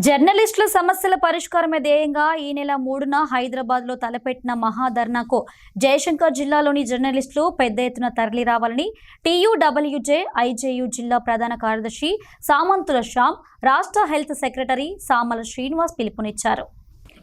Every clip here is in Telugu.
జర్నలిస్టుల సమస్యల పరిష్కారమే ధ్యేయంగా ఈ నెల 3న హైదరాబాద్లో తలపెట్టిన మహాధర్నాకు జయశంకర్ జిల్లాలోని జర్నలిస్టులు పెద్ద ఎత్తున తరలి రావాలని టీయూడబ్ల్యూజే ఐజేయు జిల్లా ప్రధాన కార్యదర్శి సామంతుల శ్యామ్, రాష్ట్ర హెల్త్ సెక్రటరీ సామల శ్రీనివాస్ పిలుపునిచ్చారు.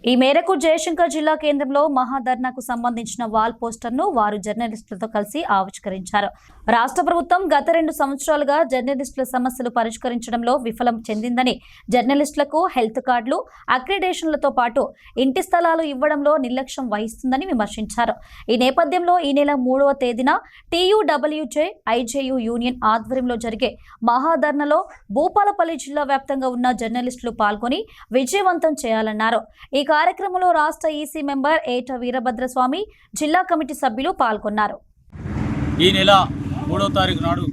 ఈ మేరకు జయశంకర్ జిల్లా కేంద్రంలో మహాధర్నాకు సంబంధించిన వాల్ పోస్టర్ను వారు జర్నలిస్టులతో కలిసి ఆవిష్కరించారు. రాష్ట్ర ప్రభుత్వం గత 2 సంవత్సరాలుగా జర్నలిస్టుల సమస్యలు పరిష్కరించడంలో విఫలం చెందిందని, జర్నలిస్టులకు హెల్త్ కార్డులు, అక్రిడేషన్లతో పాటు ఇంటి స్థలాలు ఇవ్వడంలో నిర్లక్ష్యం వహిస్తుందని విమర్శించారు. ఈ నేపథ్యంలో ఈ నెల 3వ తేదీన టీయూడబ్ల్యూజే ఐజేయు యూనియన్ ఆధ్వర్యంలో జరిగే మహాధర్నాలో భూపాలపల్లి జిల్లా వ్యాప్తంగా ఉన్న జర్నలిస్టులు పాల్గొని విజయవంతం చేయాలన్నారు. ఈ కార్యక్రమంలో రాష్ట్ర ఈసీ మెంబర్ ఏట వీరభద్రస్వామి, జిల్లా కమిటీ సభ్యులు పాల్గొన్నారు. ఈ నెల 3వ తారీఖు నాడు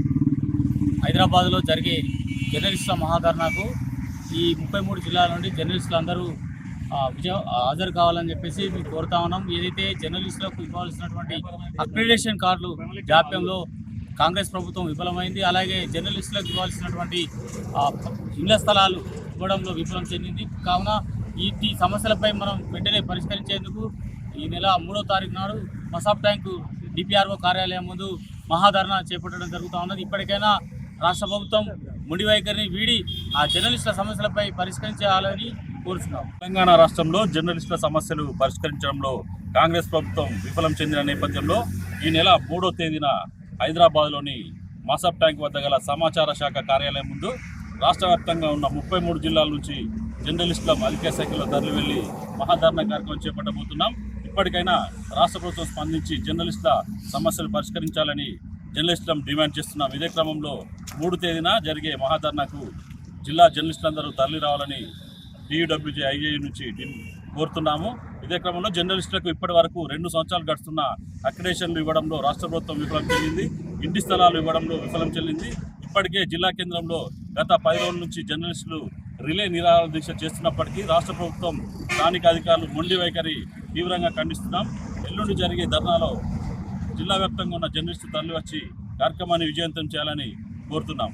హైదరాబాద్లో జరిగే జర్నలిస్టుల మహాధర్నాకు ఈ 33 జిల్లాల నుండి జర్నలిస్టులు అందరూ హాజరు కావాలని చెప్పేసి మేము కోరుతా ఉన్నాం. ఏదైతే జర్నలిస్టులకు ఇవ్వాల్సినటువంటి అక్రిడేషన్ కార్డులు జాప్యంలో కాంగ్రెస్ ప్రభుత్వం విఫలమైంది, అలాగే జర్నలిస్టులకు ఇవ్వాల్సినటువంటి ఇళ్ల స్థలాలు ఇవ్వడంలో విఫలం చెందింది. కావున ఈ సమస్యలపై మనం వెంటనే పరిష్కరించేందుకు ఈ నెల 3వ తారీఖు నాడు మసాబ్ ట్యాంకు డిపిఆర్ఓ కార్యాలయం ముందు మహాధర్నా చేపట్టడం జరుగుతూ ఉన్నది. ఇప్పటికైనా రాష్ట్ర ప్రభుత్వం మొండి వైఖరిని వీడి ఆ జర్నలిస్టుల సమస్యలపై పరిష్కరించాలని కోరుతున్నాం. తెలంగాణ రాష్ట్రంలో జర్నలిస్టుల సమస్యలు పరిష్కరించడంలో కాంగ్రెస్ ప్రభుత్వం విఫలం చెందిన నేపథ్యంలో ఈ నెల 3వ తేదీన హైదరాబాద్లోని మసాబ్ ట్యాంక్ వద్ద గల సమాచార శాఖ కార్యాలయం ముందు రాష్ట్ర వ్యాప్తంగా ఉన్న 33 జిల్లాల నుంచి జర్నలిస్టుల అధిక సంఖ్యలో తరలి వెళ్లి మహాధర్నా కార్యక్రమం చేపట్టబోతున్నాం. ఇప్పటికైనా రాష్ట్ర ప్రభుత్వం స్పందించి జర్నలిస్టుల సమస్యలు పరిష్కరించాలని జర్నలిస్టులను డిమాండ్ చేస్తున్నాం. ఇదే క్రమంలో 3వ తేదీన జరిగే మహాధర్నాకు జిల్లా జర్నలిస్టులందరూ తరలి రావాలని టీయూడబ్ల్యూజే ఐజేయు నుంచి కోరుతున్నాము. ఇదే క్రమంలో జర్నలిస్టులకు ఇప్పటి వరకు 2 సంవత్సరాలు గడుస్తున్న అక్రిడేషన్లు ఇవ్వడంలో రాష్ట్ర ప్రభుత్వం విఫలం చెందింది, ఇంటి స్థలాలు ఇవ్వడంలో విఫలం చెందింది. ఇప్పటికే జిల్లా కేంద్రంలో గత 10 రోజుల నుంచి జర్నలిస్టులు రిలే నిరాహార దీక్ష చేస్తున్నప్పటికీ రాష్ట్ర ప్రభుత్వం, స్థానిక అధికారులు మొండి వైఖరి తీవ్రంగా ఖండిస్తున్నాం. ఎల్లుండి జరిగే ధర్నాలో జిల్లా వ్యాప్తంగా ఉన్న జర్నలిస్టులు తరలివచ్చి కార్యక్రమాన్ని విజయవంతం చేయాలని కోరుతున్నాం.